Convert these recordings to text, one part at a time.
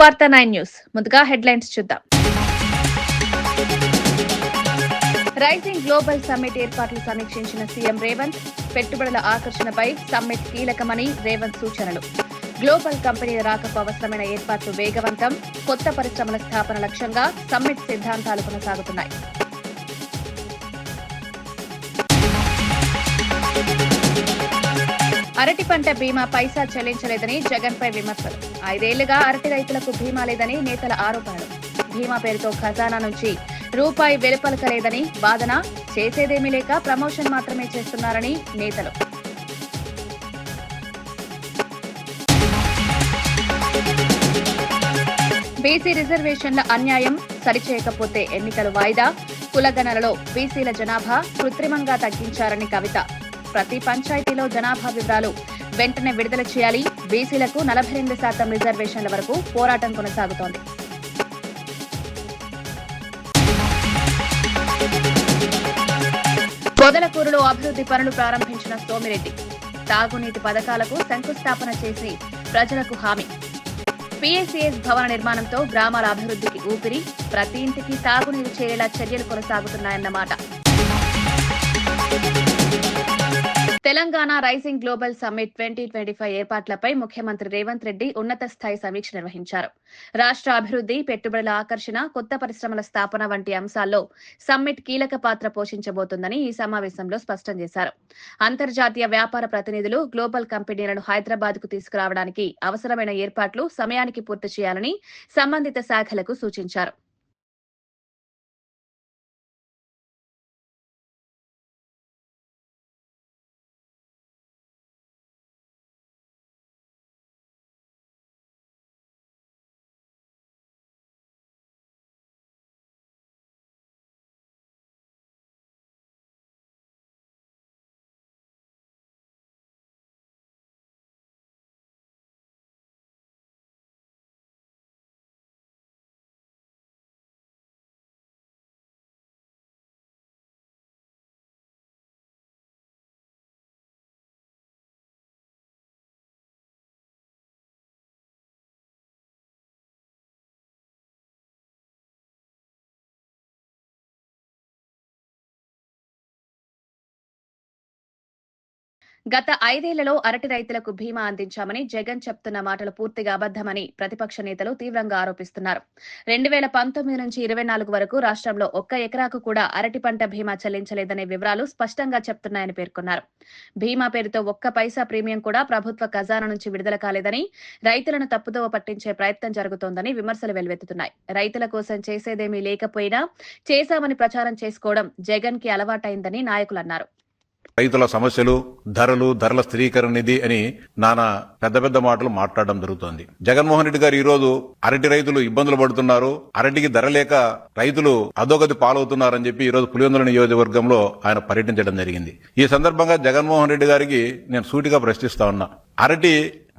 వార్తా 9 న్యూస్ ముందుగా హెడ్లైన్స్ చూద్దాం. రైజింగ్ గ్లోబల్ సమ్మిట్ ఏర్పాట్లు సమీక్షించిన సీఎం రేవంత్. పెట్టుబడుల ఆకర్షణపై సమ్మిట్ కీలకమని రేవంత్ సూచనలు. గ్లోబల్ కంపెనీల రాకకు అవసరమైన ఏర్పాట్లు వేగవంతం. కొత్త పరిశ్రమల స్థాపన లక్ష్యంగా సమ్మిట్ సిద్ధాంతాలు కొనసాగుతున్నాయి. అరటి పంట బీమా పైసా చెల్లించలేదని జగన్పై విమర్శలు. 5 ఏళ్లుగా అరటి రైతులకు బీమా లేదని నేతల ఆరోపణలు. బీమా పేరుతో ఖజానా నుంచి రూపాయి వెలుపలకలేదని వాదన. చేసేదేమీ లేక ప్రమోషన్ మాత్రమే చేస్తున్నారని నేతలు. బీసీ రిజర్వేషన్ల అన్యాయం సరిచేయకపోతే ఎన్నికలు వాయిదా. కులగణనలో బీసీల జనాభా కృత్రిమంగా తగ్గించారని కవిత. ప్రతి పంచాయతీలో జనాభా వివరాలు వెంటనే విడుదల చేయాలి. బీసీలకు 42% రిజర్వేషన్ల వరకు పోరాటం కొనసాగుతోంది. పొదలకూరులో అభివృద్ధి పనులు ప్రారంభించిన సోమిరెడ్డి. తాగునీటి పథకాలకు శంకుస్థాపన చేసి ప్రజలకు హామీ. పీఏసీఎస్ భవన నిర్మాణంతో గ్రామాల అభివృద్ధికి ఊపిరి. ప్రతి ఇంటికి తాగునీరు చేరేలా చర్యలు కొనసాగుతున్నాయన్నమాట. తెలంగాణ రైజింగ్ గ్లోబల్ సమ్మిట్ 2025 ఏర్పాట్లపై ముఖ్యమంత్రి రేవంత్ రెడ్డి ఉన్నత స్థాయి సమీక్ష నిర్వహించారు. రాష్ట్ర అభివృద్ధి, పెట్టుబడుల ఆకర్షణ, కొత్త పరిశ్రమల స్థాపన వంటి అంశాల్లో సమ్మిట్ కీలక పాత్ర పోషించబోతోందని ఈ సమావేశంలో స్పష్టం చేశారు. అంతర్జాతీయ వ్యాపార ప్రతినిధులు, గ్లోబల్ కంపెనీలను హైదరాబాద్ కు తీసుకురావడానికి అవసరమైన ఏర్పాట్లు సమయానికి పూర్తి చేయాలని సంబంధిత శాఖలకు సూచించారు. గత 5 ఏళ్లలో అరటి రైతులకు బీమా అందించామని జగన్ చెప్తున్న మాటలు పూర్తిగా అబద్దమని ప్రతిపక్ష నేతలు తీవ్రంగా ఆరోపిస్తున్నారు. 2019 నుంచి 24 వరకు రాష్ట్రంలో 1 ఎకరాకు కూడా అరటి పంట బీమా చెల్లించలేదనే వివరాలు స్పష్టంగా చెప్తున్నాయని పేర్కొన్నారు. బీమా పేరుతో 1 పైసా ప్రీమియం కూడా ప్రభుత్వ ఖజానా నుంచి విడుదల కాలేదని, రైతులను తప్పుదోవ పట్టించే ప్రయత్నం జరుగుతోందని విమర్శలు వెల్లువెత్తుతున్నాయి. రైతుల కోసం చేసేదేమీ లేకపోయినా చేశామని ప్రచారం చేసుకోవడం జగన్ కి అలవాటైందని నాయకులు అన్నారు. రైతుల సమస్యలు, ధరల స్థిరీకరణ నిధి అని నానా పెద్ద మాటలు మాట్లాడడం జరుగుతోంది. జగన్మోహన్ రెడ్డి గారు ఈ రోజు అరటి రైతులు ఇబ్బందులు పడుతున్నారు, అరటికి ధర లేక రైతులు అధోగతి పాలవుతున్నారని చెప్పి ఈ రోజు పులివెందుల నియోజకవర్గంలో ఆయన పర్యటించడం జరిగింది. ఈ సందర్భంగా జగన్మోహన్ రెడ్డి గారికి నేను సూటిగా ప్రశ్నిస్తా ఉన్నా, అరటి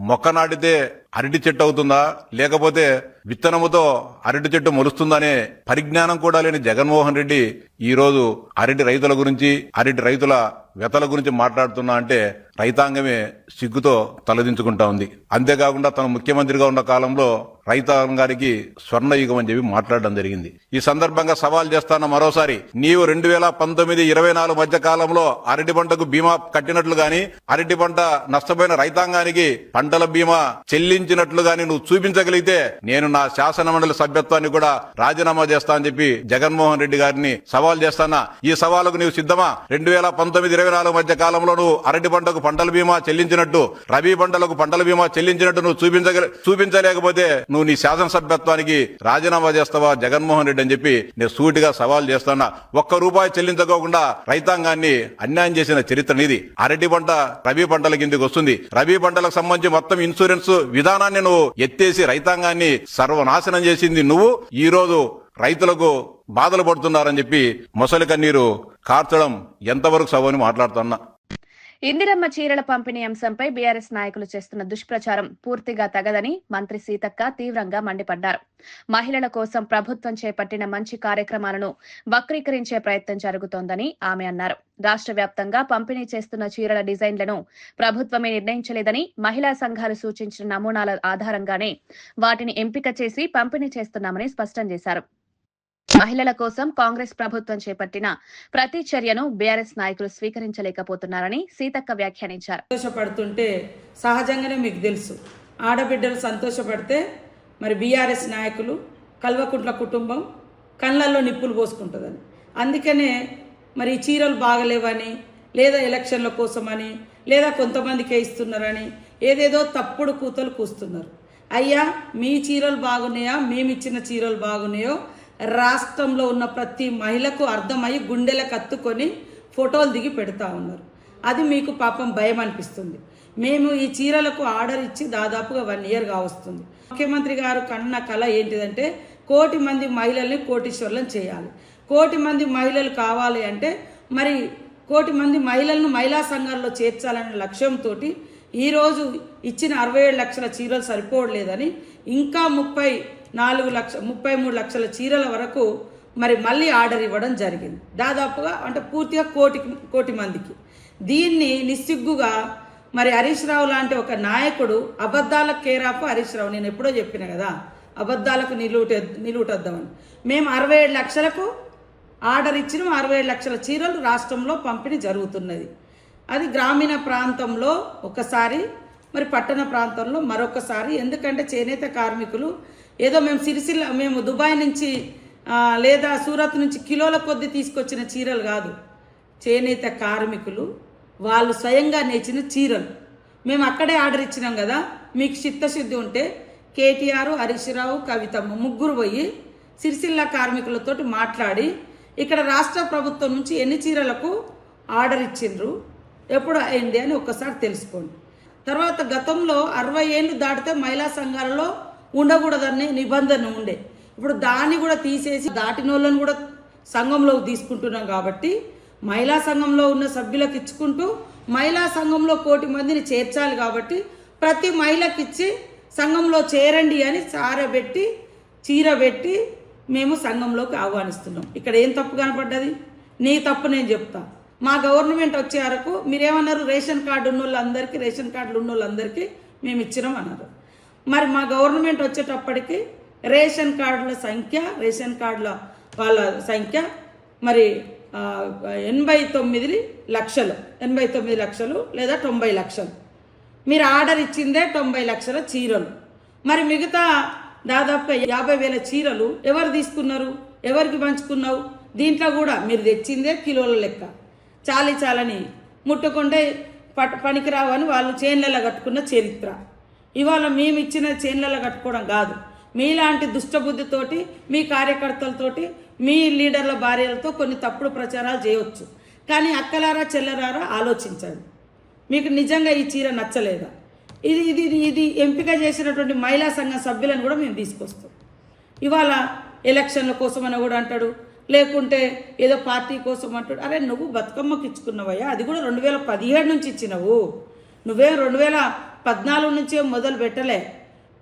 మొక్క నాటితే అరటి చెట్టు అవుతుందా, లేకపోతే విత్తనముతో అరటి చెట్టు మొలుస్తుందనే పరిజ్ఞానం కూడా లేని జగన్మోహన్ రెడ్డి ఈ రోజు అరటి రైతుల గురించి, అరటి రైతుల వ్యతల గురించి మాట్లాడుతున్నా అంటే రైతాంగమే సిగ్గుతో తలదించుకుంటా ఉంది. అంతేకాకుండా తను ముఖ్యమంత్రిగా ఉన్న కాలంలో రైతాంగానికి స్వర్ణయుగం అని చెప్పి మాట్లాడడం జరిగింది. ఈ సందర్భంగా సవాల్ చేస్తాన మరోసారి, నీవు 2019-24 మధ్య కాలంలో అరటి పంటకు బీమా కట్టినట్లు గాని, అరటి పంట నష్టపోయిన రైతాంగానికి పంటల బీమా చెల్లించినట్లు గాని నువ్వు చూపించగలిగితే నేను నా శాసనమండలి సభ్యత్వాన్ని కూడా రాజీనామా చేస్తా అని చెప్పి జగన్మోహన్ రెడ్డి గారిని సవాల్ చేస్తానా. ఈ సవాలుకు నీవు సిద్ధమా? 2019-24 మధ్య కాలంలో నువ్వు అరటి పంటకు పంటల బీమా చెల్లించినట్టు, రబీ పంటలకు పంటల బీమా చెల్లించినట్టు నువ్వు చూపించలేకపోతే నువ్వు నీ శాసనసభ్యత్వానికి రాజీనామా చేస్తావా జగన్మోహన్ రెడ్డి అని చెప్పి నేను సూటిగా సవాల్ చేస్తున్నా. 1 రూపాయి చెల్లించుకోకుండా రైతాంగాన్ని అన్యాయం చేసిన చరిత్ర నీది. అరటి పంట రబీ పంటల కిందకి వస్తుంది. రబీ పంటలకు సంబంధించి మొత్తం ఇన్సూరెన్స్ విధానాన్ని నువ్వు ఎత్తేసి రైతాంగాన్ని సర్వనాశనం చేసింది నువ్వు. ఈ రోజు రైతులకు బాధలు పడుతున్నారని చెప్పి మొసలి కన్నీరు కార్చడం ఎంతవరకు సవని మాట్లాడుతున్నా. ఇందిరమ్మ చీరల పంపిణీ అంశంపై బీఆర్ఎస్ నాయకులు చేస్తున్న దుష్ప్రచారం పూర్తిగా తగదని మంత్రి సీతక్క తీవ్రంగా మండిపడ్డారు. మహిళల కోసం ప్రభుత్వం చేపట్టిన మంచి కార్యక్రమాలను వక్రీకరించే ప్రయత్నం జరుగుతోందని ఆమె అన్నారు. రాష్ట్ర వ్యాప్తంగా పంపిణీ చేస్తున్న చీరల డిజైన్లను ప్రభుత్వమే నిర్ణయించలేదని, మహిళా సంఘాలు సూచించిన నమూనాల ఆధారంగానే వాటిని ఎంపిక చేసి పంపిణీ చేస్తున్నామని స్పష్టం చేశారు. మహిళల కోసం కాంగ్రెస్ ప్రభుత్వం చేపట్టిన ప్రతి చర్యను బీఆర్ఎస్ నాయకులు స్వీకరించలేకపోతున్నారని సీతక్క వ్యాఖ్యానించారు. సంతోషపడుతుంటే సహజంగానే మీకు తెలుసు, ఆడబిడ్డలు సంతోషపడితే మరి బీఆర్ఎస్ నాయకులు కల్వకుంట్ల కుటుంబం కళ్ళల్లో నిప్పులు పోసుకుంటుందని, అందుకనే మరి చీరలు బాగలేవని, లేదా ఎలక్షన్ల కోసమని, లేదా కొంతమందికే ఇస్తున్నారని ఏదేదో తప్పుడు కూతలు కూస్తున్నారు. అయ్యా, మీ చీరలు బాగున్నాయా, మేమిచ్చిన చీరలు బాగున్నాయో రాష్ట్రంలో ఉన్న ప్రతి మహిళకు అర్థమయ్యి గుండెలకు కత్తుకొని ఫోటోలు దిగి పెడతా ఉన్నారు. అది మీకు పాపం భయం అనిపిస్తుంది. మేము ఈ చీరలకు ఆర్డర్ ఇచ్చి దాదాపుగా 1 year కావస్తుంది. ముఖ్యమంత్రి గారు కన్న కళ ఏంటిదంటే 1 కోటి మంది మహిళల్ని కోటీశ్వర్లను చేయాలి. 1 కోటి మంది మహిళలు కావాలి అంటే మరి 1 కోటి మంది మహిళలను మహిళా సంఘాల్లో చేర్చాలనే లక్ష్యంతో ఈరోజు ఇచ్చిన 67 లక్షల చీరలు సరిపోవట్లేదని ఇంకా 33 లక్షల చీరల వరకు మరి మళ్ళీ ఆర్డర్ ఇవ్వడం జరిగింది. దాదాపుగా అంటే పూర్తిగా కోటి మందికి. దీన్ని నిస్సిగ్గుగా మరి హరీష్ రావు లాంటి ఒక నాయకుడు, అబద్ధాలకు కేరాపు హరీష్ రావు, నేను ఎప్పుడో చెప్పిన కదా, అబద్ధాలకు నిలువుటద్దామని. మేము 67 లక్షలకు ఆర్డర్ ఇచ్చినాం. 67 లక్షల చీరలు రాష్ట్రంలో పంపిణీ జరుగుతున్నది. అది గ్రామీణ ప్రాంతంలో ఒకసారి, మరి పట్టణ ప్రాంతంలో మరొకసారి. ఎందుకంటే చేనేత కార్మికులు ఏదో మేము దుబాయ్ నుంచి లేదా సూరత్ నుంచి కిలోల కొద్దీ తీసుకొచ్చిన చీరలు కాదు. చేనేత కార్మికులు వాళ్ళు స్వయంగా నేర్చిన చీరలు మేము అక్కడే ఆర్డర్ ఇచ్చినాం కదా. మీకు చిత్తశుద్ధి ఉంటే కేటీఆర్, హరీష్ రావు, కవితమ్మ ముగ్గురు పోయి సిరిసిల్ల కార్మికులతో మాట్లాడి ఇక్కడ రాష్ట్ర ప్రభుత్వం నుంచి ఎన్ని చీరలకు ఆర్డర్ ఇచ్చిండ్రు, ఎప్పుడు అయింది అని ఒక్కసారి తెలుసుకోండి. తర్వాత గతంలో 60 ఏళ్ళు దాటితే మహిళా సంఘాలలో ఉండకూడదనే నిబంధన ఉండే. ఇప్పుడు దాన్ని కూడా తీసేసి దాటిన వాళ్ళని కూడా సంఘంలోకి తీసుకుంటున్నాం. కాబట్టి మహిళా సంఘంలో ఉన్న సభ్యులకు ఇచ్చుకుంటూ మహిళా సంఘంలో 1 కోటి మందిని చేర్చాలి. కాబట్టి ప్రతి మహిళకి ఇచ్చి సంఘంలో చేరండి అని సారబెట్టి చీర పెట్టి మేము సంఘంలోకి ఆహ్వానిస్తున్నాం. ఇక్కడ ఏం తప్పు కనపడ్డది? నీ తప్పు నేను చెప్తా. మా గవర్నమెంట్ వచ్చే వరకు మీరేమన్నారు, రేషన్ కార్డు ఉన్న వాళ్ళందరికీ, రేషన్ కార్డులు ఉన్న వాళ్ళందరికీ మేము ఇచ్చినాం అన్నారు. మరి మా గవర్నమెంట్ వచ్చేటప్పటికి రేషన్ కార్డుల సంఖ్య, రేషన్ కార్డుల వాళ్ళ సంఖ్య మరి 89 లక్షలు, 89 లక్షలు లేదా 90 లక్షలు. మీరు ఆర్డర్ ఇచ్చిందే 90 లక్షల చీరలు. మరి మిగతా దాదాపుగా 50,000 చీరలు ఎవరు తీసుకున్నారు, ఎవరికి పంచుకున్నావు? దీంట్లో కూడా మీరు తెచ్చిందే కిలోల లెక్క, చాలని ముట్టుకుంటే పనికిరావు అని వాళ్ళు చేన్లలో కట్టుకున్న చరిత్ర. ఇవాళ మేము ఇచ్చిన చేన్లలో కట్టుకోవడం కాదు. మీలాంటి దుష్టబుద్ధితోటి మీ కార్యకర్తలతోటి మీ లీడర్ల భార్యలతో కొన్ని తప్పుడు ప్రచారాలు చేయవచ్చు. కానీ అక్కలారా చెల్లరారా ఆలోచించండి. మీకు నిజంగా ఈ చీర నచ్చలేదా? ఇది ఎంపిక చేసినటువంటి మహిళా సంఘ సభ్యులను కూడా మేము తీసుకొస్తాం. ఇవాళ ఎలక్షన్ల కోసమని కూడా అంటాడు, లేకుంటే ఏదో పార్టీ కోసం అంటాడు. అరే నువ్వు బతుకమ్మకి ఇచ్చుకున్నావయ్యా, అది కూడా 2017 నుంచి ఇచ్చినావు. నువ్వేం 2014 నుంచే మొదలు పెట్టలే.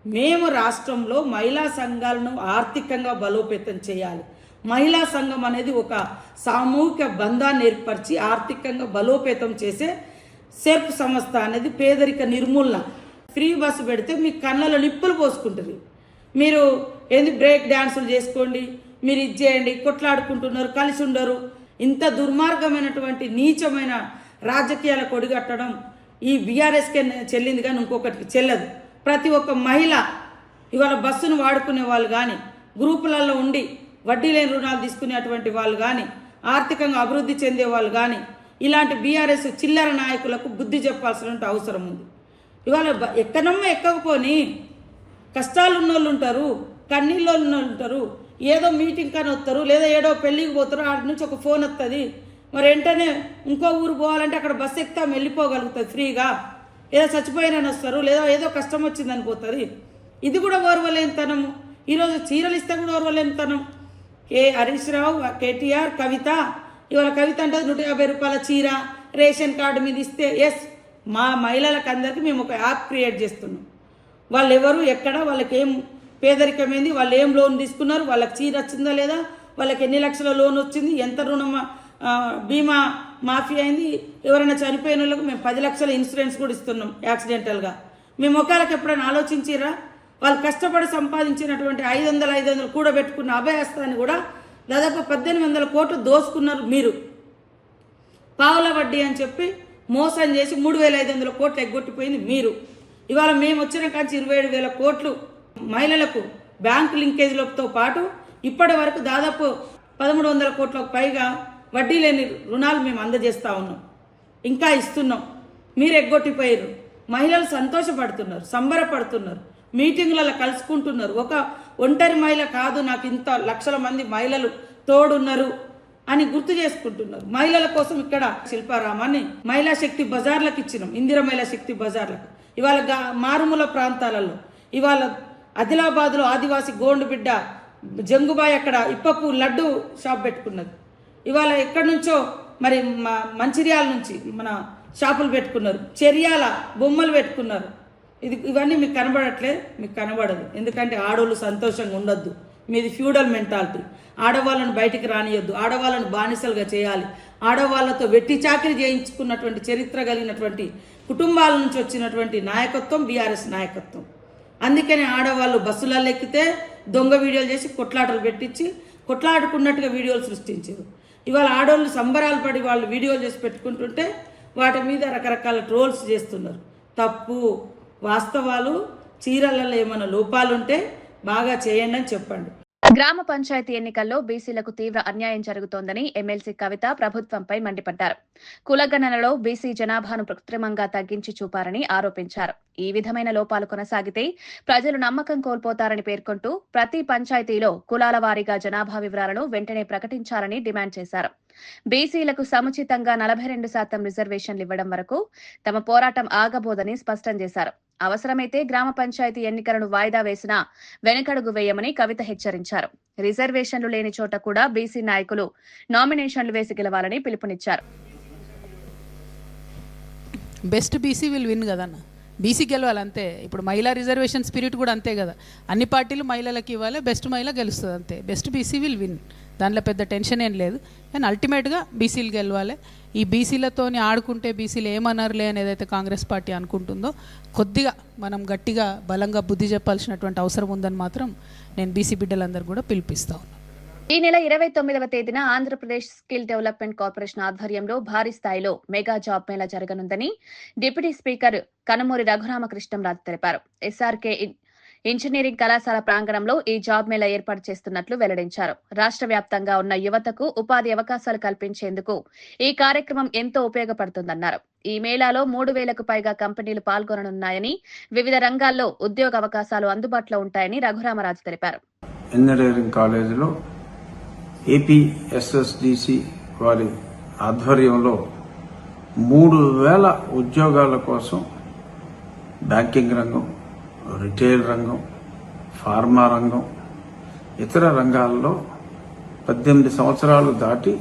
మేము రాష్ట్రంలో మహిళా సంఘాలను ఆర్థికంగా బలోపేతం చేయాలి. మహిళా సంఘం అనేది ఒక సామూహిక బంధాన్ని ఏర్పరిచి ఆర్థికంగా బలోపేతం చేసే సెర్ప్ సంస్థ అనేది పేదరిక నిర్మూలన. ఫ్రీ బస్సు పెడితే మీ కళ్ళలో నిప్పులు పోసుకుంటుంది. మీరు ఏంది బ్రేక్ డ్యాన్సులు చేసుకోండి, మీరు ఇది చేయండి, కొట్లాడుకుంటున్నారు, కలిసి ఉండరు. ఇంత దుర్మార్గమైనటువంటి నీచమైన రాజకీయాలకు ఒడిగట్టడం ఈ బీఆర్ఎస్కే చెల్లింది, కానీ ఇంకొకటికి చెల్లదు. ప్రతి ఒక్క మహిళ ఇవాళ బస్సును వాడుకునే వాళ్ళు కానీ, గ్రూపులలో ఉండి వడ్డీ లేని రుణాలు తీసుకునేటువంటి వాళ్ళు కానీ, ఆర్థికంగా అభివృద్ధి చెందే వాళ్ళు కానీ, ఇలాంటి బీఆర్ఎస్ చిల్లర నాయకులకు బుద్ధి చెప్పాల్సిన అవసరం ఉంది. ఇవాళ ఎక్కకపోని కష్టాలు ఉన్నోళ్ళు ఉంటారు, కన్నీళ్ళు ఉన్నోళ్ళు ఉంటారు, ఏదో మీటింగ్ కానీ వస్తారు, లేదా ఏదో పెళ్ళికి పోతారు, అటు నుంచి ఒక ఫోన్ వస్తుంది, మరి వెంటనే ఇంకో ఊరు పోవాలంటే అక్కడ బస్సు ఎక్కితే వెళ్ళిపోగలుగుతుంది ఫ్రీగా. ఏదో చచ్చిపోయినా వస్తారు, లేదా ఏదో కష్టం వచ్చిందని పోతుంది. ఇది కూడా ఓర్వలేనితనము. ఈరోజు చీరలు ఇస్తే కూడా ఓర్వలేనితనం. హరీష్ రావు, కేటీఆర్, కవిత. ఇవాళ కవిత అంటే 150 రూపాయల చీర, రేషన్ కార్డు మీద ఇస్తే ఎస్ మా మహిళలకు అందరికీ మేము ఒక యాప్ క్రియేట్ చేస్తున్నాం. వాళ్ళు ఎవరు ఎక్కడ, వాళ్ళకి ఏం పేదరికమైంది, వాళ్ళు ఏం లోన్ తీసుకున్నారు, వాళ్ళకి చీర వచ్చిందా లేదా, వాళ్ళకి ఎన్ని లక్షల లోన్ వచ్చింది, ఎంత రుణం బీమా మాఫీ అయింది, ఎవరైనా చనిపోయిన వాళ్ళకు మేము 10 లక్షల ఇన్సూరెన్స్ కూడా ఇస్తున్నాం యాక్సిడెంటల్గా. మీ ముఖాలకు ఎప్పుడైనా ఆలోచించిరా? వాళ్ళు కష్టపడి సంపాదించినటువంటి 500 కూడబెట్టుకున్న అభయహస్తాన్ని కూడా దాదాపు 1800 కోట్లు దోసుకున్నారు మీరు. పావుల వడ్డీ అని చెప్పి మోసం చేసి 3500 కోట్లు ఎగ్గొట్టిపోయింది మీరు. ఇవాళ మేము వచ్చిన కాంచి 27,000 కోట్లు మహిళలకు బ్యాంకు లింకేజ్లతో పాటు ఇప్పటి వరకు దాదాపు 1300 కోట్లకు పైగా వడ్డీ లేని రుణాలు మేము అందజేస్తూ ఉన్నాం, ఇంకా ఇస్తున్నాం. మీరు ఎగ్గొట్టిపోయారు. మహిళలు సంతోషపడుతున్నారు, సంబరపడుతున్నారు, మీటింగులలో కలుసుకుంటున్నారు. ఒక ఒంటరి మహిళ కాదు, నాకు ఇంత లక్షల మంది మహిళలు తోడున్నారు అని గుర్తు చేసుకుంటున్నారు. మహిళల కోసం ఇక్కడ శిల్పారామాన్ని మహిళా శక్తి బజార్లకు ఇచ్చినాం, ఇందిర మహిళా శక్తి బజార్లకు. ఇవాళ మారుమూల ప్రాంతాలలో, ఇవాళ ఆదిలాబాద్లో ఆదివాసి గోండు బిడ్డ జంగుబాయ్ అక్కడ ఇప్పపు లడ్డు షాప్ పెట్టుకున్నది. ఇవాళ ఎక్కడి నుంచో మరి మంచిర్యాల నుంచి మన షాపులు పెట్టుకున్నారు, చెర్యాల బొమ్మలు పెట్టుకున్నారు. ఇవన్నీ మీకు కనబడట్లే, మీకు కనబడదు. ఎందుకంటే ఆడవాళ్ళు సంతోషంగా ఉండొద్దు. మీది ఫ్యూడల్ మెంటాలిటీ. ఆడవాళ్ళను బయటికి రానియొద్దు, ఆడవాళ్ళను బానిసలుగా చేయాలి. ఆడవాళ్ళతో వెట్టి చాకిరి చేయించుకున్నటువంటి చరిత్ర కలిగినటువంటి కుటుంబాల నుంచి వచ్చినటువంటి నాయకత్వం బీఆర్ఎస్ నాయకత్వం. అందుకని ఆడవాళ్ళు బస్సులలో ఎక్కితే దొంగ వీడియోలు చేసి కొట్లాటలు పెట్టించి కొట్లాడుకున్నట్టుగా వీడియోలు సృష్టించారు. ఇవాళ ఆడవాళ్ళు సంబరాలు పడి వాళ్ళు వీడియోలు చేసి పెట్టుకుంటుంటే వాటి మీద రకరకాల ట్రోల్స్ చేస్తున్నారు. తప్పు. వాస్తవాలు, చీరలలో ఏమైనా లోపాలుంటే బాగా చేయండి అని చెప్పండి. గ్రామ పంచాయతీ ఎన్నికల్లో బీసీలకు తీవ్ర అన్యాయం జరుగుతోందని ఎమ్మెల్సీ కవిత ప్రభుత్వంపై మండిపడ్డారు. కులగణనలో బీసీ జనాభాను కృత్రిమంగా తగ్గించి చూపారని ఆరోపించారు. ఈ విధమైన లోపాలు కొనసాగితే ప్రజలు నమ్మకం కోల్పోతారని పేర్కొంటూ ప్రతి పంచాయతీలో కులాల వారీగా జనాభా వివరాలను వెంటనే ప్రకటించాలని డిమాండ్ చేశారు. బీసీలకు సముచితంగా 42% రిజర్వేషన్లు ఇవ్వడం వరకు తమ పోరాటం ఆగబోదని స్పష్టం చేశారు. అవసరమైతే గ్రామ పంచాయతీ ఎన్నికలను వాయిదా వేసినా వెనకడుగు వేయమని కవిత హెచ్చరించారు. రిజర్వేషన్లు లేని చోట కూడా బీసీ నాయకులు నామినేషన్లు వేసి గెలవాలని పిలుపునిచ్చారు. బెస్ట్ బీసీ విల్ విన్ కదన్న, బీసీ గెలవాలి అంతే. ఇప్పుడు మహిళా రిజర్వేషన్ స్పిరిట్ కూడా అంతే కదా, అన్ని పార్టీలు మహిళలకు ఇవ్వాలి, బెస్ట్ మహిళ గెలుస్తుంది అంతే. బెస్ట్ బీసీ విల్ విన్, దాంట్లో పెద్ద టెన్షన్ ఏం లేదు. కానీ అల్టిమేట్గా బీసీలు గెలవాలి. ఈ బీసీలతోని ఆడుకుంటే బీసీలు ఏమన్నారులే అని ఏదైతే కాంగ్రెస్ పార్టీ అనుకుంటుందో కొద్దిగా మనం గట్టిగా బలంగా బుద్ధి చెప్పాల్సినటువంటి అవసరం ఉందని మాత్రం నేను బీసీ బిడ్డలందరూ కూడా పిలిపిస్తా ఉన్నాను. ఈ నెల 29వ తేదీన ఆంధ్రప్రదేశ్ స్కిల్ డెవలప్మెంట్ కార్పొరేషన్ ఆధ్వర్యంలో భారీ స్థాయిలో మెగా జాబ్ మేళా జరగనుందని డిప్యూటీ స్పీకర్ కనుమూరి రఘురామకృష్ణంరాజు తెలిపారు. ఎస్ఆర్కే ఇంజనీరింగ్ కళాశాల ప్రాంగణంలో ఈ జాబ్ మేళా ఏర్పాటు చేస్తున్నట్లు వెల్లడించారు. రాష్ట్ర వ్యాప్తంగా ఉన్న యువతకు ఉపాధి అవకాశాలు కల్పించేందుకు ఈ కార్యక్రమం ఎంతో ఉపయోగపడుతుందన్నారు. ఈ మేళాలో 3,000కు పైగా కంపెనీలు పాల్గొననున్నాయని, వివిధ రంగాల్లో ఉద్యోగ అవకాశాలు అందుబాటులో ఉంటాయని రఘురామరాజు తెలిపారు. ఇంజనీరింగ్ కాలేజీలో ఏపీఎస్ఎస్డిసి వారి ఆధ్వర్యంలో 3,000 ఉద్యోగాల కోసం బ్యాంకింగ్ రంగం, రిటైల్ రంగం, ఫార్మా రంగం, ఇతర రంగాల్లో 18 సంవత్సరాలు దాటి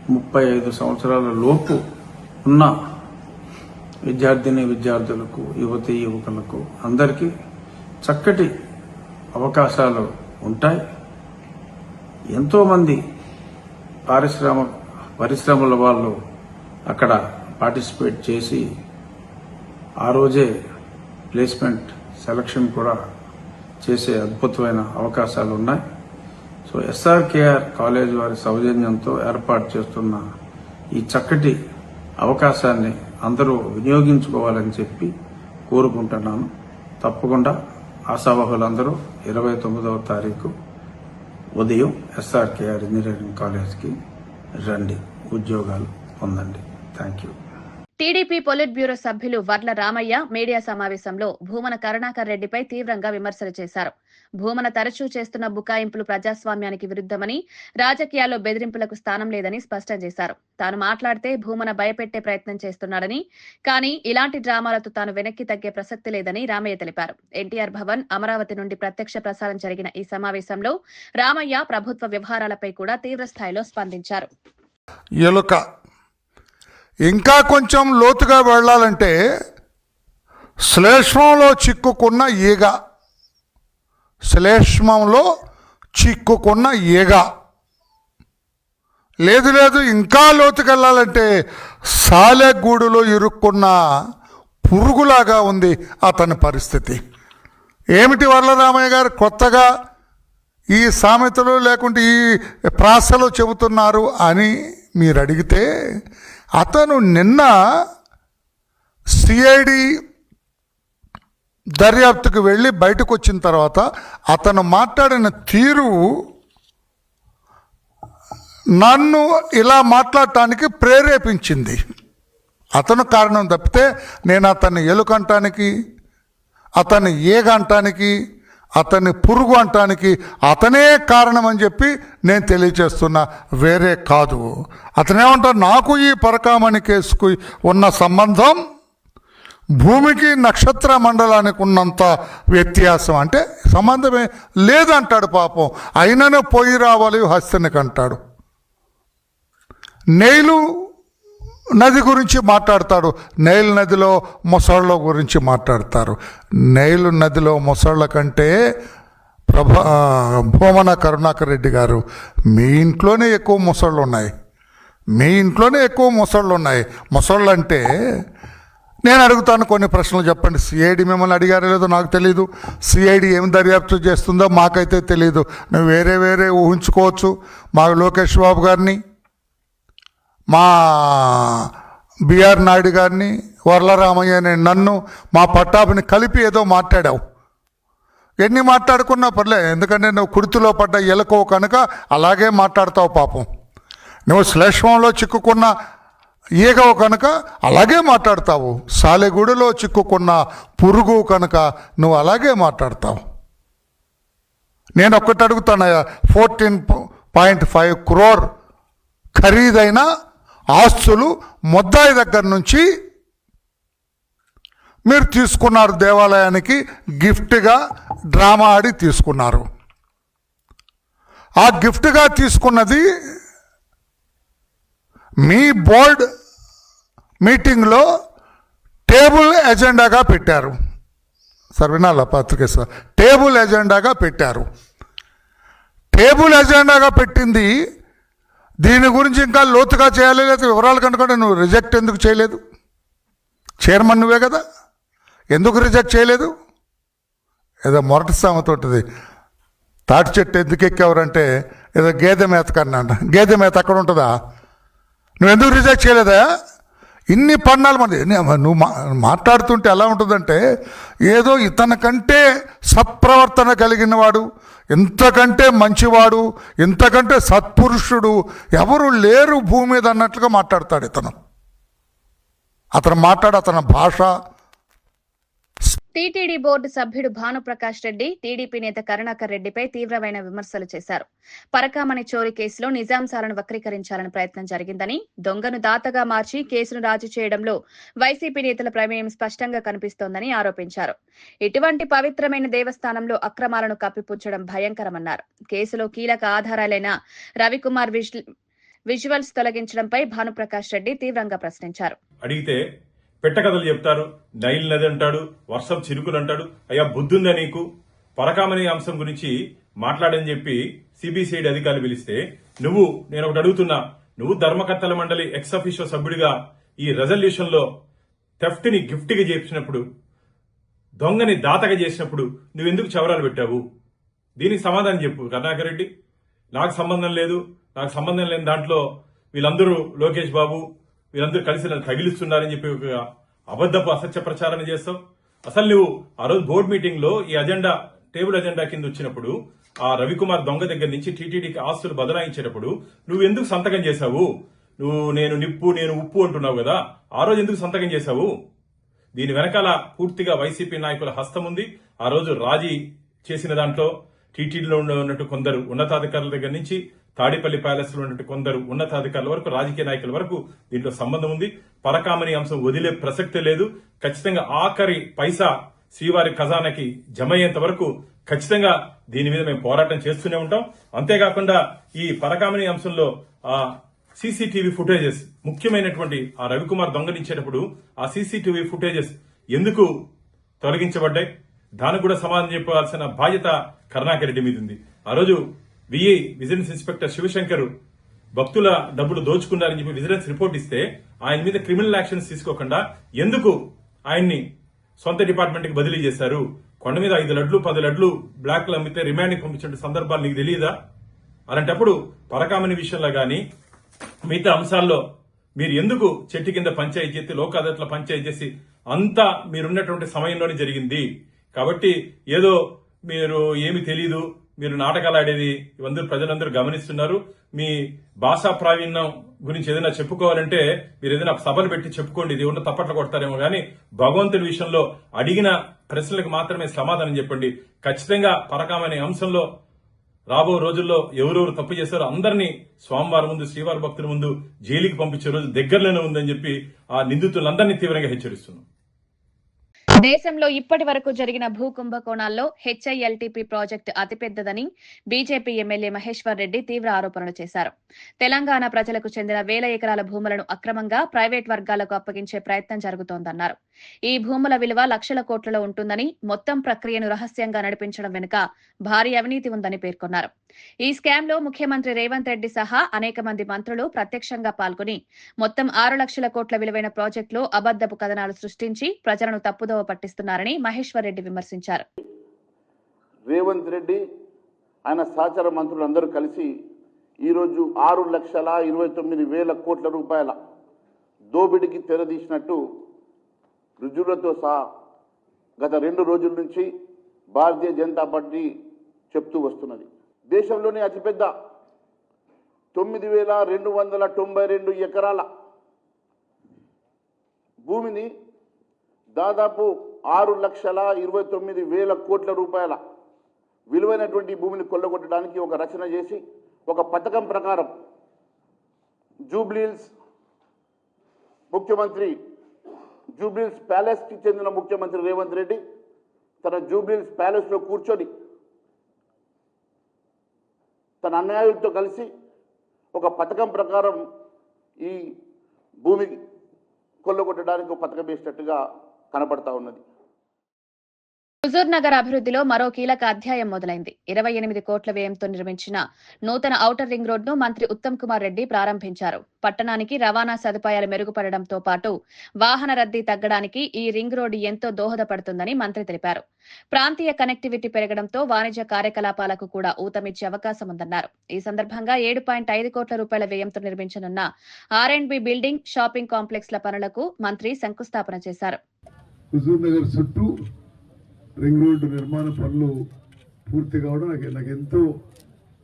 35 సంవత్సరాల లోపు ఉన్న విద్యార్థులకు, యువతీ యువకులకు అందరికీ చక్కటి అవకాశాలు ఉంటాయి. ఎంతోమంది పరిశ్రమల వాళ్ళు అక్కడ పార్టిసిపేట్ చేసి ఆ రోజే ప్లేస్మెంట్ సెలక్షన్ కూడా చేసే అద్భుతమైన అవకాశాలు ఉన్నాయి. సో ఎస్ఆర్కేఆర్ కాలేజ్ వారి సౌజన్యంతో ఏర్పాటు చేస్తున్న ఈ చక్కటి అవకాశాన్ని అందరూ వినియోగించుకోవాలని చెప్పి కోరుకుంటున్నాను. తప్పకుండా ఆశావహులందరూ 29వ తారీఖు ఉదయం ఎస్ఆర్కేఆర్ ఇంజనీరింగ్ కాలేజ్కి రండి, ఉద్యోగాలు పొందండి. Thank you. TDP polit bureau సభ్యులు వర్ల రామయ్య మీడియా సమావేశంలో భూమన కరుణాకర్ రెడ్డిపై తీవ్రంగా విమర్శలు చేశారు. భూమన తరచూ చేస్తున్న బుకాయింపులు ప్రజాస్వామ్యానికి విరుద్ధమని, రాజకీయాల్లో బెదిరింపులకు స్థానం లేదని స్పష్టం చేశారు. తాను మాట్లాడితే భూమన భయపెట్టే ప్రయత్నం చేస్తున్నాడని, కానీ ఇలాంటి డ్రామాలతో తాను వెనక్కి తగ్గే ప్రసక్తి లేదని రామయ్య తెలిపారు. ఎన్టీఆర్ భవన్, అమరావతి నుండి ప్రత్యక్ష ప్రసారం జరిగిన ఈ సమావేశంలో రామయ్య ప్రభుత్వ వ్యవహారాలపై కూడా తీవ్ర స్థాయిలో స్పందించారు. ఇంకా కొంచెం లోతుగా వెళ్ళాలంటే శ్లేష్మంలో చిక్కుకున్న ఈగ, శ్లేష్మంలో చిక్కుకున్న ఈగ, లేదు ఇంకా లోతుకెళ్ళాలంటే సాలెగూడులో ఇరుక్కున్న పురుగులాగా ఉంది అతని పరిస్థితి. ఏమిటి వరలరామయ్య గారు కొత్తగా ఈ సామెతలు లేకుంటే ఈ ప్రాసలు చెబుతున్నారు అని మీరు అడిగితే, అతను నిన్న సిఐడి దర్యాప్తుకు వెళ్ళి బయటకు వచ్చిన తర్వాత అతను మాట్లాడిన తీరు నన్ను ఇలా మాట్లాడటానికి ప్రేరేపించింది. అతను కారణం తప్పితే నేను అతన్ని ఎలుకంటానికి, అతన్ని ఏగంటానికి, అతన్ని పురుగు అంటానికి అతనే కారణం అని చెప్పి నేను తెలియచేస్తున్నా, వేరే కాదు. అతనేమంటారు, నాకు ఈ పరకామణి కేసుకు ఉన్న సంబంధం భూమికి నక్షత్ర మండలానికి ఉన్నంత వ్యత్యాసం, అంటే సంబంధమే లేదంటాడు పాపం. అయినను పోయి రావాలి హస్తనికి అంటాడు. నైలు నది గురించి మాట్లాడతాడు, నైల్ నదిలో మొసళ్ళ గురించి మాట్లాడతారు. నైలు నదిలో మొసళ్ళ కంటే భూమన కరుణాకర్ రెడ్డి గారు, మీ ఇంట్లోనే ఎక్కువ మొసళ్ళు ఉన్నాయి, మీ ఇంట్లోనే ఎక్కువ మొసళ్ళు ఉన్నాయి. మొసళ్ళు అంటే నేను అడుగుతాను, కొన్ని ప్రశ్నలు చెప్పండి. సిఐడి మిమ్మల్ని అడిగారో లేదో నాకు తెలీదు, సిఐడి ఏం దర్యాప్తు చేస్తుందో మాకైతే తెలీదు. నువ్వు వేరే ఊహించుకోవచ్చు. మా లోకేష్ బాబు గారిని, మా బిఆర్ నాయుడు గారిని, వరలరామయ్యని, నన్ను, మా పట్టాభిని కలిపి ఏదో మాట్లాడావు. ఎన్ని మాట్లాడుకున్నా పర్లే, ఎందుకంటే నువ్వు కుర్తిలో పడ్డ ఎలకో కనుక అలాగే మాట్లాడతావు పాపం. నువ్వు శ్లేష్మంలో చిక్కుకున్న ఈగవు కనుక అలాగే మాట్లాడతావు, సాలెగూడులో చిక్కుకున్న పురుగు కనుక నువ్వు అలాగే మాట్లాడతావు. నేను ఒక్కటి అడుగుతానయ్యా, 14.5 crore ఖరీదైన ఆస్తులు ముద్దాయి దగ్గర నుంచి మీరు తీసుకున్నారు, దేవాలయానికి గిఫ్ట్గా డ్రామా ఆడి తీసుకున్నారు. ఆ గిఫ్ట్గా తీసుకున్నది మీ బోర్డ్ మీటింగ్లో టేబుల్ ఎజెండాగా పెట్టారు. సర్వనాల పత్రిక సార్, టేబుల్ ఎజెండాగా పెట్టారు. టేబుల్ ఎజెండాగా పెట్టింది దీని గురించి ఇంకా లోతుగా చేయాలి, లేదా వివరాలు కనుక నువ్వు రిజెక్ట్ ఎందుకు చేయలేదు? చైర్మన్ నువ్వే కదా, ఎందుకు రిజెక్ట్ చేయలేదు? ఏదో మొరటి సామెత ఉంటుంది, తాటి చెట్టు ఎందుకు ఎక్కేవారంటే ఏదో గేదె మేత కన్నా, గేదె మేత అక్కడ ఉంటుందా? నువ్వు ఎందుకు రిజెక్ట్ చేయలేదా? ఇన్ని పన్నాలు మంది నువ్వు మాట్లాడుతుంటే ఎలా ఉంటుందంటే ఏదో ఇతనికంటే సత్ప్రవర్తన కలిగిన వాడు, ఇంతకంటే మంచివాడు, ఇంతకంటే సత్పురుషుడు ఎవరు లేరు భూమి మీద అన్నట్లుగా మాట్లాడతాడు ఇతను. అతని భాష. టీటీడీ బోర్డు సభ్యుడు భానుప్రకాష్ రెడ్డి టీడీపీ నేత కరుణాకర్ రెడ్డిపై తీవ్రమైన విమర్శలు చేశారు. పరకామణి చోరీ కేసులో నిజాంశాలను వక్రీకరించాలని ప్రయత్నం జరిగిందని, దొంగను దాతగా మార్చి కేసును రాజీ చేయడంలో వైసీపీ నేతల ప్రమేయం స్పష్టంగా కనిపిస్తోందని ఆరోపించారు. ఇటువంటి పవిత్రమైన దేవస్థానంలో అక్రమాలను కప్పిపుచ్చడం భయంకరమన్నారు. కేసులో కీలక ఆధారాలైన రవికుమార్ విజువల్స్ తొలగించడంపై భానుప్రకాష్ రెడ్డి తీవ్రంగా ప్రశ్నించారు. అడిగితే పెట్టకథలు చెప్తారు, నైల్ నది అంటాడు, వర్షం చిరుకులు అంటాడు. అయ్యా బుద్ధుందా నీకు? పరకామణి అంశం గురించి మాట్లాడని చెప్పి సిబిసిఐడి అధికారులు పిలిస్తే నేను ఒకటి అడుగుతున్నా, నువ్వు ధర్మకర్తల మండలి ఎక్స్ అఫీషియో సభ్యుడిగా ఈ రెజల్యూషన్ లో థెఫ్ట్ ని గిఫ్ట్ గా చేసినప్పుడు, దొంగని దాతగా చేసినప్పుడు నువ్వెందుకు చవరాలు పెట్టావు? దీనికి సమాధానం చెప్పు కరుణాకర్ రెడ్డి. నాకు సంబంధం లేదు, నాకు సంబంధం లేని దాంట్లో వీళ్ళందరూ లోకేష్ బాబు వీళ్ళందరూ కలిసి నన్ను తగిలిస్తున్నారని చెప్పి ఒక అబద్దపు అసత్య ప్రచారం చేస్తావు. అసలు నువ్వు ఆ రోజు బోర్డు మీటింగ్ లో ఈ అజెండా టేబుల్ అజెండా కింద వచ్చినప్పుడు ఆ రవికుమార్ దొంగ దగ్గర నుంచి టీటీడీకి ఆస్తులు బదలాయించేటప్పుడు నువ్వు ఎందుకు సంతకం చేశావు? నేను నిప్పు నేను ఉప్పు అంటున్నావు కదా, ఆ రోజు ఎందుకు సంతకం చేశావు? దీని వెనకాల పూర్తిగా వైసీపీ నాయకుల హస్తం ఉంది. ఆ రోజు రాజీ చేసిన దాంట్లో టీటీడీలో ఉన్నట్టు కొందరు ఉన్నతాధికారుల దగ్గర నుంచి తాడిపల్లి ప్యాలెస్ లో ఉన్నట్టు కొందరు ఉన్నతాధికారుల వరకు, రాజకీయ నాయకుల వరకు దీంట్లో సంబంధం ఉంది. పరకామణి అంశం వదిలే ప్రసక్తే లేదు. ఖచ్చితంగా ఆఖరి పైసా శ్రీవారి ఖజానాకి జమ అయ్యేంత వరకు ఖచ్చితంగా దీని మీద మేము పోరాటం చేస్తూనే ఉంటాం. అంతేకాకుండా ఈ పరకామణి అంశంలో సీసీటీవీ ఫుటేజెస్, ముఖ్యమైనటువంటి ఆ రవికుమార్ దొంగలించేటప్పుడు ఆ సీసీటీవీ ఫుటేజెస్ ఎందుకు తొలగించబడ్డాయి? దానికి కూడా సమాధానం చెప్పాల్సిన బాధ్యత కరుణాకర్ రెడ్డి మీద ఉంది. ఆ రోజు విజిలెన్స్ ఇన్స్పెక్టర్ శివశంకర్ భక్తుల డబ్బులు దోచుకున్నారని చెప్పి విజిలెన్స్ రిపోర్ట్ ఇస్తే ఆయన మీద క్రిమినల్ యాక్షన్స్ తీసుకోకుండా ఎందుకు ఆయన్ని సొంత డిపార్ట్మెంట్ కి బదిలీ చేశారు? కొండ మీద 5 లడ్లు 10 లడ్లు బ్లాక్ లో అమ్మితే రిమాండ్ కి పంపించిన సందర్భాలు నీకు తెలియదా? అలాంటప్పుడు పరకామణి విషయంలో గాని మిగతా అంశాల్లో మీరు ఎందుకు చెట్టు కింద పంచాయతీ చేసి లోక్ అదాలత్లో పంచాయతీ చేసి అంతా మీరున్నటువంటి సమయంలోనే జరిగింది. కాబట్టి ఏదో మీరు ఏమి తెలీదు, మీరు నాటకాలు ఆడేది ఇవందరూ ప్రజలందరూ గమనిస్తున్నారు. మీ భాషా ప్రావీణ్యం గురించి ఏదైనా చెప్పుకోవాలంటే మీరు ఏదైనా సభలు పెట్టి చెప్పుకోండి, ఇది ఉన్న తప్పట్లు కొడతారేమో కానీ భగవంతుడి విషయంలో అడిగిన ప్రశ్నలకు మాత్రమే సమాధానం చెప్పండి. ఖచ్చితంగా పరకామనే అంశంలో రాబో రోజుల్లో ఎవరెవరు తప్పు చేశారో అందరినీ స్వామివారి ముందు, శ్రీవారి భక్తుల ముందు జైలుకి పంపించే రోజు దగ్గరలోనే ఉందని చెప్పి ఆ నిందితులందరినీ తీవ్రంగా హెచ్చరిస్తున్నాం. దేశంలో ఇప్పటి వరకు జరిగిన భూ కుంభకోణాల్లో హెచ్ఐఎల్టీపీ ప్రాజెక్టు అతిపెద్దదని బీజేపీ ఎమ్మెల్యే మహేశ్వర్ రెడ్డి తీవ్ర ఆరోపణలు చేశారు. తెలంగాణ ప్రజలకు చెందిన 1000 ఎకరాల భూములను అక్రమంగా ప్రైవేట్ వర్గాలకు అప్పగించే ప్రయత్నం జరుగుతోందన్నారు. ఈ భూముల విలువ లక్షల కోట్లలో ఉంటుందని, మొత్తం ప్రక్రియను రహస్యంగా నడిపించడం వెనుక భారీ అవినీతి ఉందని పేర్కొన్నారు. ఈ స్కామ్ లో ముఖ్యమంత్రి రేవంత్ రెడ్డి సహా అనేక మంది మంత్రులు ప్రత్యక్షంగా పాల్గొని మొత్తం 6 లక్షల కోట్ల విలువైన ప్రాజెక్టులో అబద్దపు కథనాలు సృష్టించి ప్రజలను తప్పుదోవ పట్టిస్తున్నారని మహేశ్వర్ రెడ్డి విమర్శించారు. రేవంత్ రెడ్డి ఆయన సహచర మంత్రులందరూ కలిసి ఈరోజు 6,29,000 కోట్ల రూపాయల దోపిడీకి తెరదీసినట్టు రుజువులతో సహా గత 2 రోజుల నుంచి భారతీయ జనతా పార్టీ చెప్తూ వస్తున్నది. దేశంలోనే అతిపెద్ద 9,292 ఎకరాల భూమిని దాదాపు 6,29,000 కోట్ల రూపాయల విలువైనటువంటి భూమిని కొల్లగొట్టడానికి ఒక రచన చేసి ఒక పథకం ప్రకారం జూబ్లీహిల్స్ ప్యాలెస్ కి చెందిన ముఖ్యమంత్రి రేవంత్ రెడ్డి తన జూబ్లీహిల్స్ ప్యాలెస్ లో కూర్చొని తన అన్యాయులతో కలిసి ఒక పథకం ప్రకారం ఈ భూమి కొల్లగొట్టడానికి ఒక పథకం వేసినట్టుగా కనపడతా ఉన్నది. హుజూర్ నగర్ అభివృద్ధిలో మరో కీలక అధ్యాయం మొదలైంది. 28 కోట్ల వ్యయంతో నిర్మించిన నూతన ఔటర్ రింగ్ రోడ్ను మంత్రి ఉత్తమ్ కుమార్ రెడ్డి ప్రారంభించారు. పట్టణానికి రవాణా సదుపాయాలు మెరుగుపడడంతో పాటు వాహన రద్దీ తగ్గడానికి ఈ రింగ్ రోడ్డు ఎంతో దోహదపడుతుందని మంత్రి తెలిపారు. ప్రాంతీయ కనెక్టివిటీ పెరగడంతో వాణిజ్య కార్యకలాపాలకు కూడా ఊతమిచ్చే అవకాశం ఉందన్నారు. ఈ సందర్భంగా 7.5 కోట్ల రూపాయల వ్యయంతో నిర్మించనున్న R&B బిల్డింగ్, షాపింగ్ కాంప్లెక్స్ల పనులకు మంత్రి శంకుస్థాపన చేశారు. రింగ్ రోడ్డు నిర్మాణ పనులు పూర్తి కావడం నాకు ఎంతో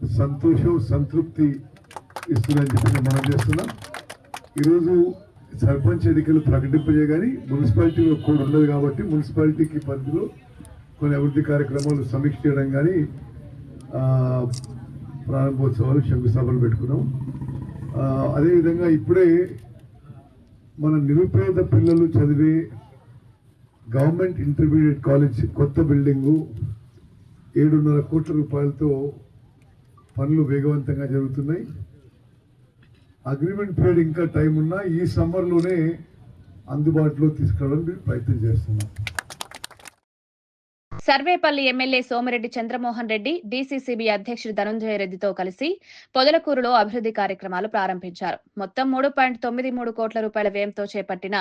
సంతోషం, సంతృప్తి ఇస్తుందని చెప్పి మనం చేస్తున్నాం. ఈరోజు సర్పంచ్ ఎన్నికలు ప్రకటింపజేయగాని మున్సిపాలిటీలో కోడ్ ఉండదు కాబట్టి మున్సిపాలిటీకి పరిధిలో కొన్ని అభివృద్ధి కార్యక్రమాలు సమీక్ష చేయడం కానీ ప్రారంభోత్సవాలు, శంకుస్థాపనలు పెట్టుకున్నాం. అదేవిధంగా ఇప్పుడే మన నిరుపేద పిల్లలు చదివే గవర్నమెంట్ ఇంటర్మీడియట్ కాలేజ్ కొత్త బిల్డింగు 7.5 కోట్ల రూపాయలతో పనులు వేగవంతంగా జరుగుతున్నాయి. అగ్రిమెంట్ పీరియడ్ ఇంకా టైం ఉన్నా ఈ సమ్మర్లోనే అందుబాటులో తీసుకురావడానికి ప్రయత్నం చేస్తున్నాం. సర్వేపల్లి ఎమ్మెల్యే సోమిరెడ్డి చంద్రమోహన్ రెడ్డి డీసీసీబీ అధ్యక్షుడు ధనుంజయ రెడ్డితో కలిసి పొదలకూరులో అభివృద్ధి కార్యక్రమాలు ప్రారంభించారు. మొత్తం 3.93 కోట్ల రూపాయల వ్యయంతో చేపట్టిన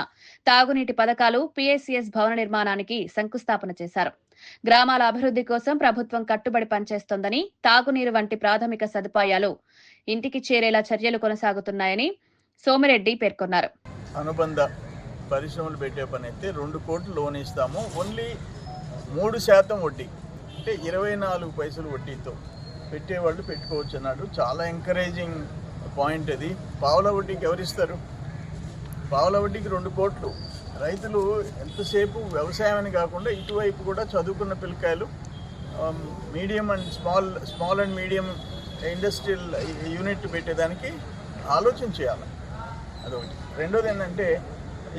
తాగునీటి పథకాలు, పీఎస్సీఎస్ భవన నిర్మాణానికి శంకుస్థాపన చేశారు. గ్రామాల అభివృద్ధి కోసం ప్రభుత్వం కట్టుబడి పనిచేస్తోందని, తాగునీరు వంటి ప్రాథమిక సదుపాయాలు ఇంటికి చేరేలా చర్యలు కొనసాగుతున్నాయని సోమిరెడ్డి పేర్కొన్నారు. అనుబంధ పరిశ్రమలు పెట్టే పని అయితే 2 కోట్లు లోన్ ఇస్తాము. ఓన్లీ 3% వడ్డీ, అంటే 24 పైసలు వడ్డీతో పెట్టేవాళ్ళు పెట్టుకోవచ్చు అన్నాడు. చాలా ఎంకరేజింగ్ పాయింట్ అది. పావుల వడ్డీకి ఎవరిస్తారు? పావుల వడ్డీకి 2 కోట్లు. రైతులు ఎంతసేపు వ్యవసాయం అని కాకుండా ఇటువైపు కూడా చదువుకున్న పిల్లకాయలు medium and small and medium industrial unit పెట్టేదానికి ఆలోచన చేయాలి. అదొకటి. రెండోది ఏంటంటే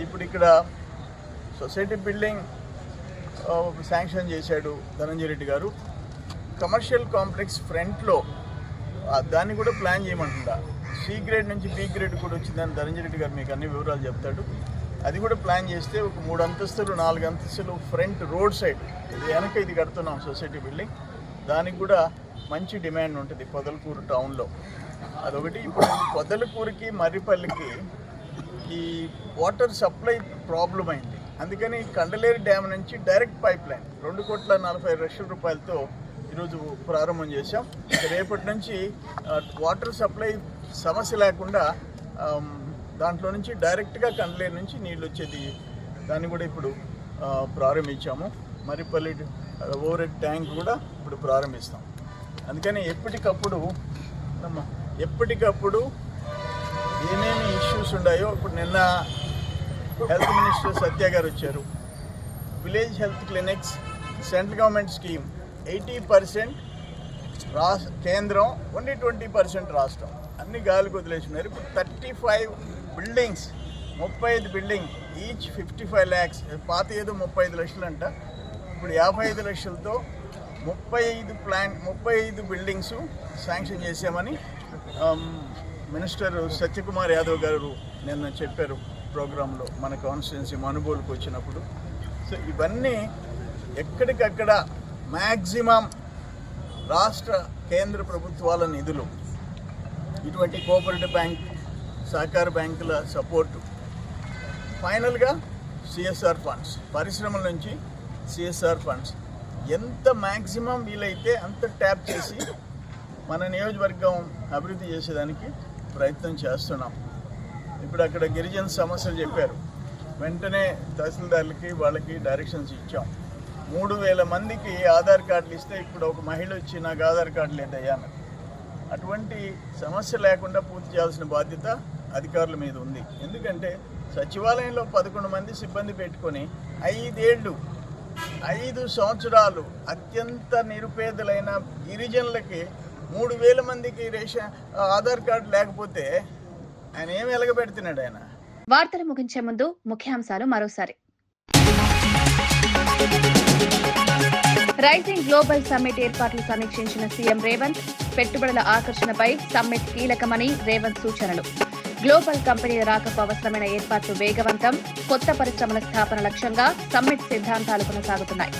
ఇప్పుడు ఇక్కడ సొసైటీ బిల్డింగ్ శాంక్షన్ చేశాడు ధనంజయ రెడ్డి గారు. కమర్షియల్ కాంప్లెక్స్ ఫ్రంట్లో దాన్ని కూడా ప్లాన్ చేయమంటుందా. సి గ్రేడ్ నుంచి బి గ్రేడ్ కూడా వచ్చిందని ధనంజయ రెడ్డి గారు మీకు అన్ని వివరాలు చెప్తాడు. అది కూడా ప్లాన్ చేస్తే ఒక 3 అంతస్తులు 4 అంతస్తులు ఫ్రంట్ రోడ్ సైడ్ ఇది వెనక ఇది కడుతున్నాం సొసైటీ బిల్డింగ్. దానికి కూడా మంచి డిమాండ్ ఉంటుంది పొదలకూరు టౌన్లో. అదొకటి. ఇప్పుడు పొదలకూరుకి మర్రిపల్లికి ఈ వాటర్ సప్లై ప్రాబ్లం అయింది. అందుకని కండలేరు డ్యామ్ నుంచి డైరెక్ట్ పైప్ లైన్ 2,40,00,000 రూపాయలతో ఈరోజు ప్రారంభం చేశాం. రేపటి నుంచి వాటర్ సప్లై సమస్య లేకుండా దాంట్లో నుంచి డైరెక్ట్గా కండలేరు నుంచి నీళ్ళు వచ్చేది దాన్ని కూడా ఇప్పుడు ప్రారంభించాము. మర్రిపల్లి ఓవర్ హెడ్ ట్యాంక్ కూడా ఇప్పుడు ప్రారంభిస్తాం. అందుకని ఎప్పటికప్పుడు ఏమేమి ఇష్యూస్ ఉన్నాయో ఇప్పుడు నిన్న హెల్త్ మినిస్టర్ సత్య గారు వచ్చారు. Village health clinics central government scheme 80% కేంద్రం, ఓన్లీ 20% రాష్ట్రం. అన్ని గాలికి వదిలేసినారు. ఇప్పుడు 35 బిల్డింగ్స్ 35 బిల్డింగ్ ఈచ్ 55 lakhs. పాత ఏదో 35 లక్షలు అంట, ఇప్పుడు 55 లక్షలతో 35 బిల్డింగ్స్ శాంక్షన్ చేశామని మినిస్టర్ సత్యకుమార్ యాదవ్ గారు నిన్న చెప్పారు ప్రోగ్రాంలో మన కాన్స్టిట్యున్సీ మనుగోలుకు వచ్చినప్పుడు. సో ఇవన్నీ ఎక్కడికక్కడ మ్యాక్సిమం రాష్ట్ర కేంద్ర ప్రభుత్వాల నిధులు, ఇటువంటి కోఆపరేటివ్ బ్యాంక్ సహకార బ్యాంకుల సపోర్టు, ఫైనల్గా సిఎస్ఆర్ ఫండ్స్, పరిశ్రమల నుంచి సిఎస్ఆర్ ఫండ్స్ ఎంత మ్యాక్సిమం వీలైతే అంత ట్యాప్ చేసి మన నియోజకవర్గం అభివృద్ధి చేసేదానికి ప్రయత్నం చేస్తున్నాం. ఇప్పుడు అక్కడ గిరిజన సమస్యలు చెప్పారు. వెంటనే తహసీల్దార్లకి వాళ్ళకి డైరెక్షన్స్ ఇచ్చాం. 3,000 మందికి ఆధార్ కార్డులు ఇస్తే ఇప్పుడు ఒక మహిళ వచ్చి నాకు ఆధార్ కార్డు లేదయ్యా. అటువంటి సమస్య లేకుండా పూర్తి చేయాల్సిన బాధ్యత అధికారుల మీద ఉంది. ఎందుకంటే సచివాలయంలో 11 మంది సిబ్బంది పెట్టుకొని 5 సంవత్సరాలు అత్యంత నిరుపేదలైన గిరిజనులకి 3,000 మందికి ఆధార్ కార్డు లేకపోతే ఆయన ఏమి ఎలగబెడుతున్నాడు ఆయన. వార్తలు ముగించే ముందు ముఖ్యాంశాలు మరోసారి. రైజింగ్ గ్లోబల్ సమ్మిట్ ఏర్పాట్లు సమీక్షించిన సీఎం రేవంత్. పెట్టుబడుల ఆకర్షణపై సమ్మిట్ కీలకమని రేవంత్ సూచనలు. గ్లోబల్ కంపెనీల రాకకు అవసరమైన ఏర్పాట్లు వేగవంతం. కొత్త పరిశ్రమల స్థాపన లక్ష్యంగా సమ్మిట్ సిద్ధాంతాలు కొనసాగుతున్నాయి.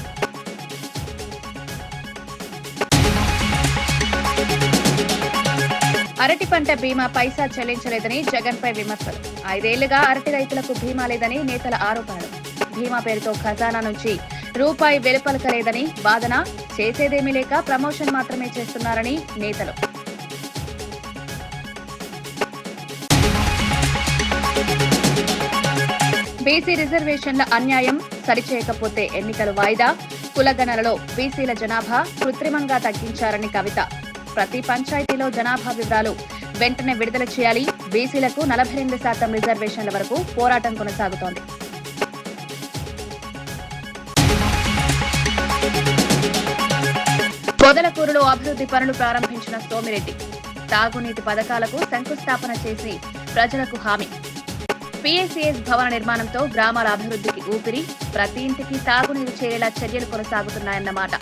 అరటి పంట బీమా పైసా చెల్లించలేదని జగన్పై విమర్శలు. 5 ఏళ్లుగా అరటి రైతులకు బీమా లేదని నేతల ఆరోపణలు. బీమా పేరుతో ఖజానా నుంచి రూపాయి వెలుపలకలేదని వాదన. చేసేదేమీ లేక ప్రమోషన్ మాత్రమే చేస్తున్నారని నేతలు. బీసీ రిజర్వేషన్ల అన్యాయం సరిచేయకపోతే ఎన్నికలు వాయిదా. కులగణనలో బీసీల జనాభా కృత్రిమంగా తగ్గించారని కవిత. ప్రతి పంచాయతీలో జనాభా వివరాలు వెంటనే విడుదల చేయాలి. బీసీలకు 42% రిజర్వేషన్ల వరకు పోరాటం కొనసాగుతోంది. పొదలకూరులో అభివృద్ధి పనులు ప్రారంభించిన సోమిరెడ్డి. తాగునీటి పథకాలకు శంకుస్థాపన చేసి ప్రజలకు హామీ. పీఏసీఎస్ భవన నిర్మాణంతో గ్రామాల అభివృద్ధికి ఊపిరి. ప్రతి ఇంటికి తాగునీరు చేరేలా చర్యలు కొనసాగుతున్నాయన్నమాట.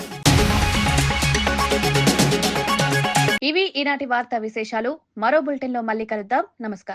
ఇవి ఈనాటి వార్తా విశేషాలు. మరో బులెటిన్లో మళ్ళీ కలుద్దాం. నమస్కారం.